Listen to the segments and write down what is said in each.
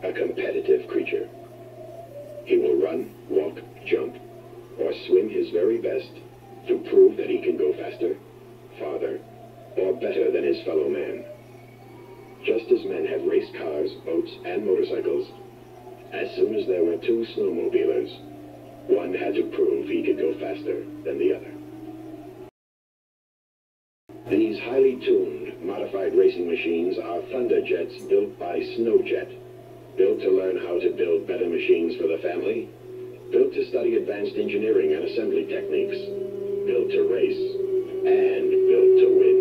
a competitive creature. He will run, walk, jump, or swim his very best to prove that he can go faster, farther, or better than his fellow man. Just as men have race cars, boats, and motorcycles, as soon as there were two snowmobilers, one had to prove he could go faster than the other. These highly tuned, modified racing machines are ThunderJets built by SnowJet, built to learn how to build better machines for the family, built to study advanced engineering and assembly techniques, built to race, and built to win.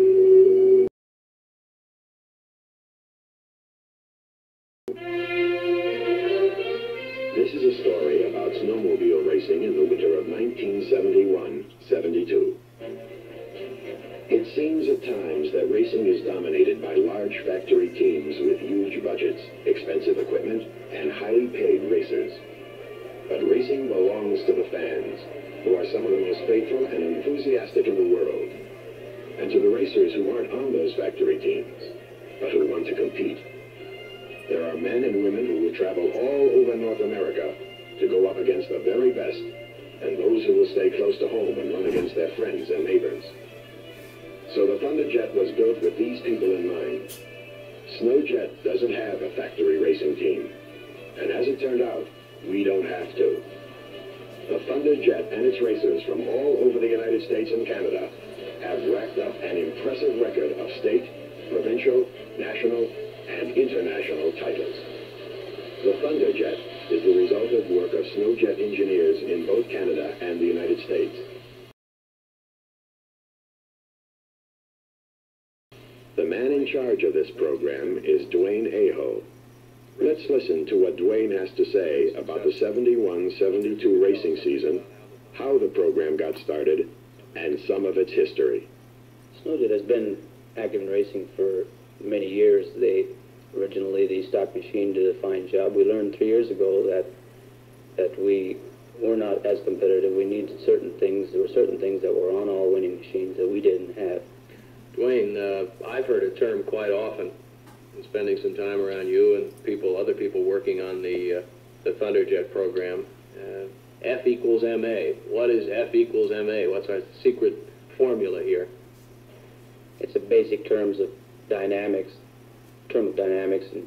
This is a story about snowmobile racing in the winter of 1971-72. It seems at times that racing is dominated by large factory teams with huge budgets, expensive equipment, and highly paid racers. But racing belongs to the fans, who are some of the most faithful and enthusiastic in the world, and to the racers who aren't on those factory teams, but who want to compete. There are men and women who will travel all over North America to go up against the very best, and those who will stay close to home and run against their friends and neighbors. So the ThunderJet was built with these people in mind. SnowJet doesn't have a factory racing team, and as it turned out, we don't have to. The ThunderJet and its racers from all over the United States and Canada have racked up an impressive record of state, provincial, national, and international titles. The ThunderJet is the result of work of SnowJet engineers in both Canada and the United States. The man in charge of this program is Dwayne Aho. Let's listen to what Dwayne has to say about the 71-72 racing season, how the program got started, and some of its history. SnowJet has been active in racing for many years. Originally, the stock machine did a fine job. We learned 3 years ago that we were not as competitive. We needed certain things. There were certain things that were on all winning machines that we didn't have. Dwayne, I've heard a term quite often, in spending some time around you and other people working on the ThunderJet program. F equals MA. What is F equals MA? What's our secret formula here? It's a basic term of dynamics and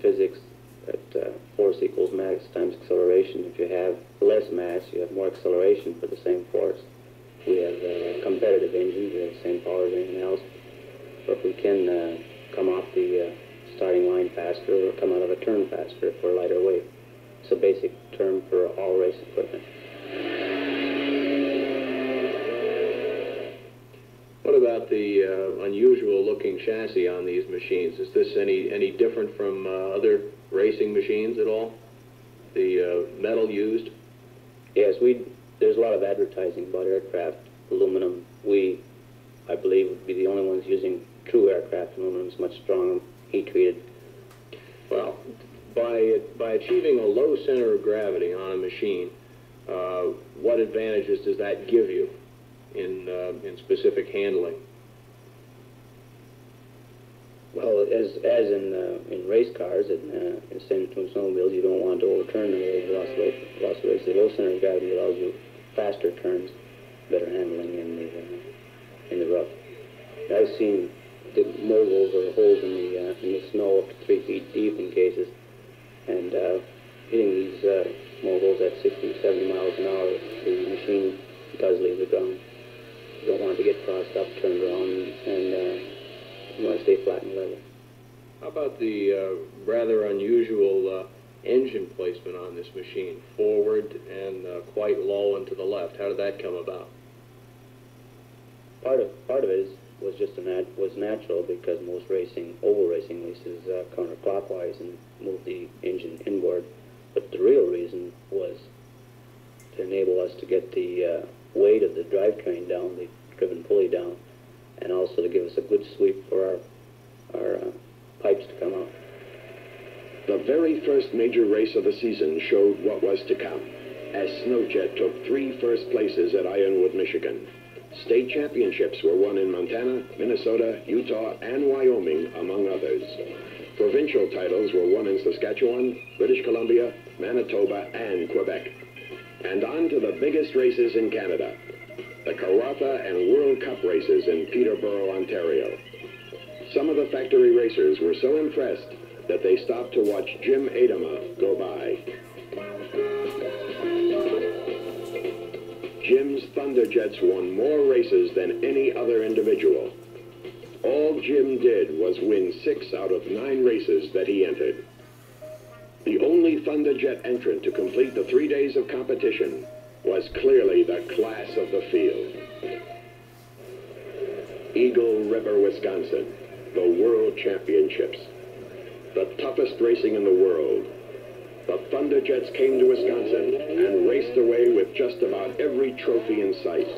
physics, that force equals mass times acceleration. If you have less mass, you have more acceleration for the same force. We have competitive engines, we have the same power as anything else, but we can come off the starting line faster or come out of a turn faster if we're lighter weight. It's a basic term for all race equipment. What about the unusual looking chassis on these machines? Is this any different from other racing machines at all? The metal used? Yes, there's a lot of advertising about aircraft aluminum. I believe, would be the only ones using true aircraft aluminum. It's much stronger, heat treated. Well, by achieving a low center of gravity on a machine, what advantages does that give you in specific handling? Well, as in race cars and in standard snowmobiles, you don't want to overturn them with loss of race. The low center of gravity allows you faster turns, better handling in the rough. I've seen the moguls or holes in the snow up to 3 feet deep in cases, and hitting these moguls at 60 to 70 miles an hour, the machine does leave the ground. You don't want to get crossed up, turned around, and you want to stay flat and level. How about the rather unusual engine placement on this machine, forward and quite low and to the left? How did that come about? Part of it was natural, because most oval racing races counterclockwise and move the engine inboard. But the real reason was to enable us to get the weight of the drivetrain down, the driven pulley down, and also to give us a good sweep for our pipes to come out. The very first major race of the season showed what was to come, as SnowJet took 3 first places at Ironwood, Michigan. State championships were won in Montana, Minnesota, Utah, and Wyoming, among others. Provincial titles were won in Saskatchewan, British Columbia, Manitoba, and Quebec. And on to the biggest races in Canada, the Karatha and World Cup races in Peterborough, Ontario. Some of the factory racers were so impressed that they stopped to watch Jim Adama go by. Jim's ThunderJets won more races than any other individual. All Jim did was win 6 out of 9 races that he entered. The only ThunderJet entrant to complete the 3 days of competition was clearly the class of the field. Eagle River, Wisconsin, the World Championships. The toughest racing in the world. The ThunderJets came to Wisconsin and raced away with just about every trophy in sight.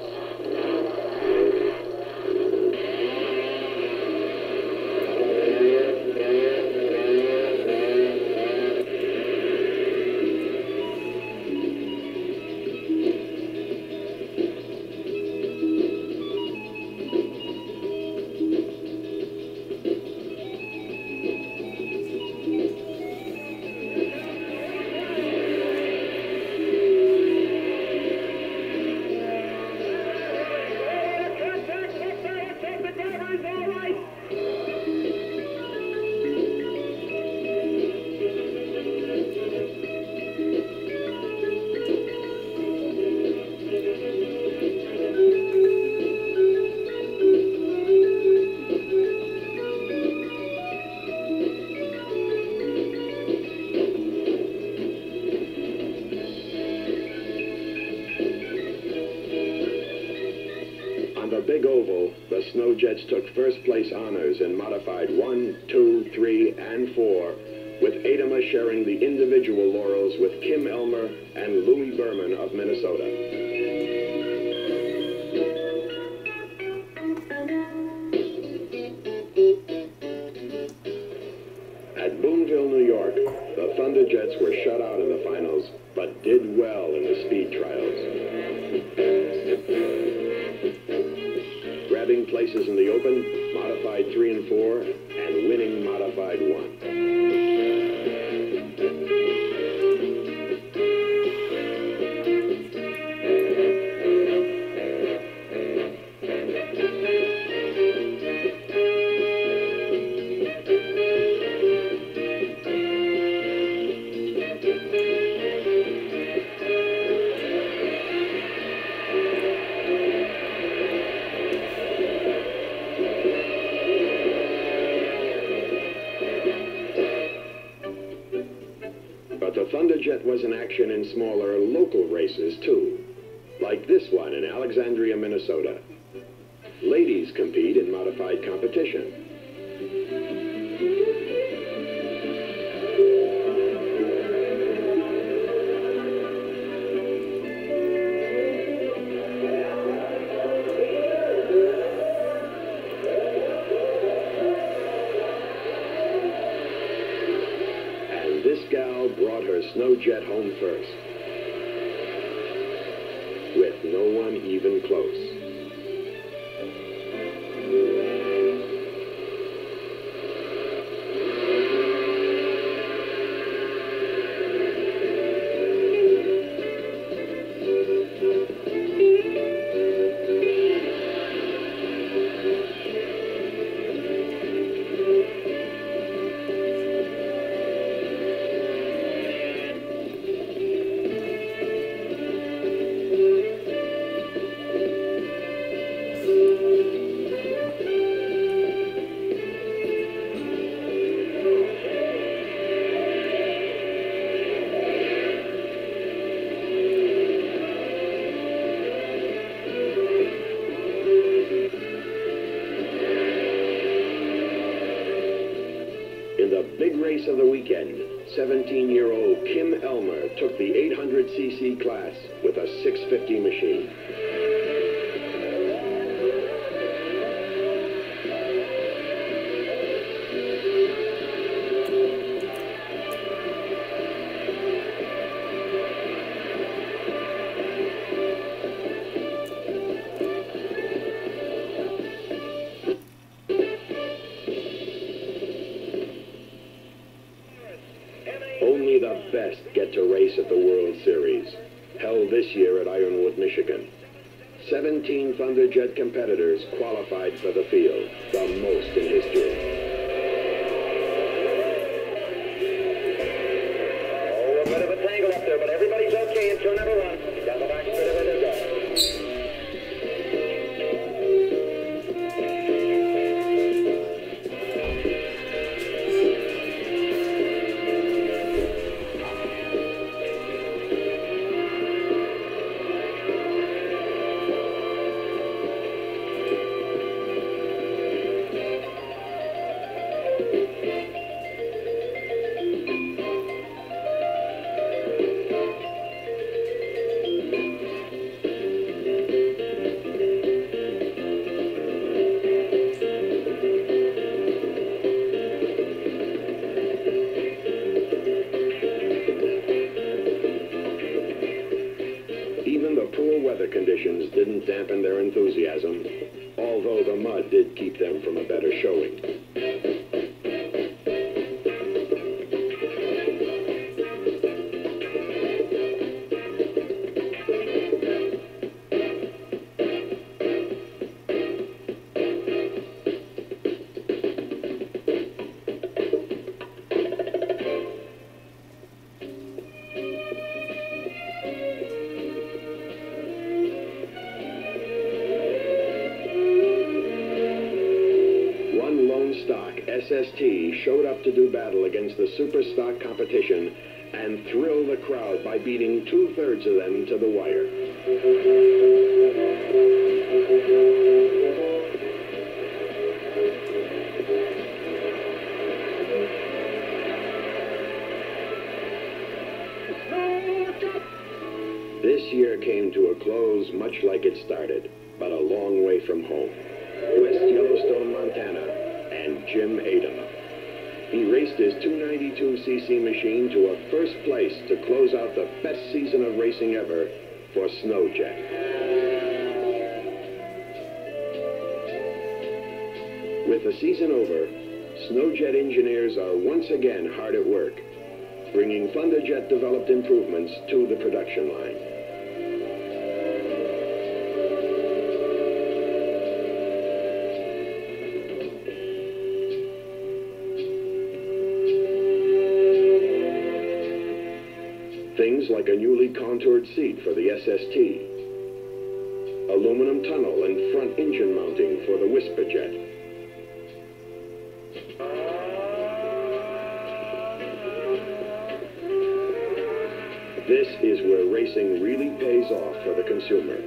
Big Oval, the Snowjets took first place honors in modified 1, 2, 3, and 4, with Adama sharing the individual laurels with Kim Elmer and Louis Berman of Minnesota. At Boonville, New York, the ThunderJets were shut out in the finals, but did well in the speed trials. Grabbing places in the Open, modified 3 and 4, and winning modified 1. The ThunderJet was in action in smaller local races too, like this one in Alexandria, Minnesota. Ladies compete in modified competition. This gal brought her Snowjet home first, with no one even close. In the big race of the weekend, 17-year-old Kim Elmer took the 800cc class with a 650 machine. the best get to race at the World Series, held this year at Ironwood, Michigan. 17 ThunderJet competitors qualified for the field, the most in history. Oh, a bit of a tangle up there, but everybody's okay in turn number 1. Down the back straight away they go. Weather conditions didn't dampen their enthusiasm, although the mud did keep them from a better showing. Stock SST showed up to do battle against the super stock competition and thrill the crowd by beating 2/3 of them to the wire. This year came to a close much like it started, but a long way from home. West Yellowstone, Montana, and Jim Adam. He raced his 292cc machine to a first place to close out the best season of racing ever for SnowJet. With the season over, SnowJet engineers are once again hard at work, bringing ThunderJet developed improvements to the production line. Things like a newly contoured seat for the SST, aluminum tunnel and front engine mounting for the Whisperjet, this is where racing really pays off for the consumer.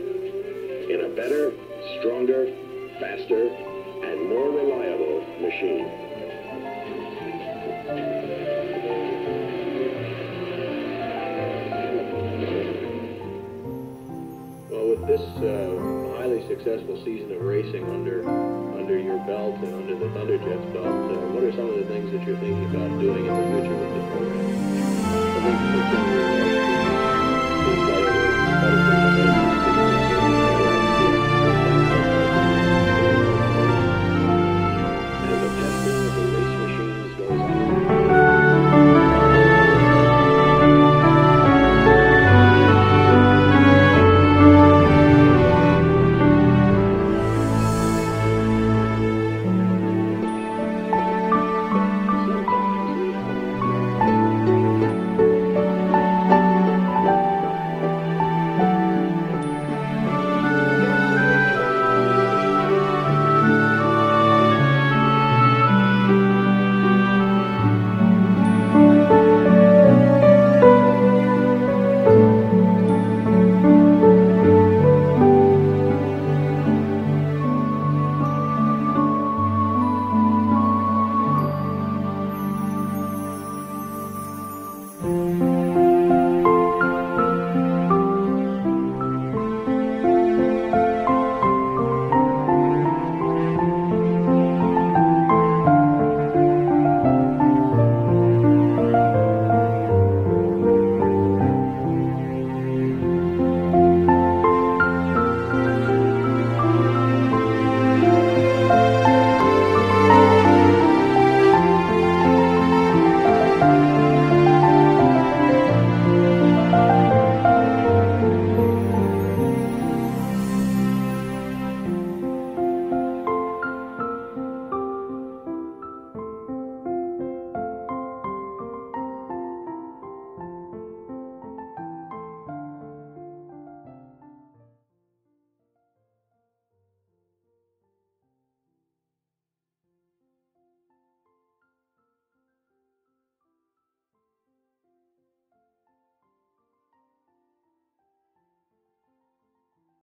In a better, stronger, faster, and more reliable machine. This highly successful season of racing under your belt and under the ThunderJets belt, what are some of the things that you're thinking about doing in the future with this program?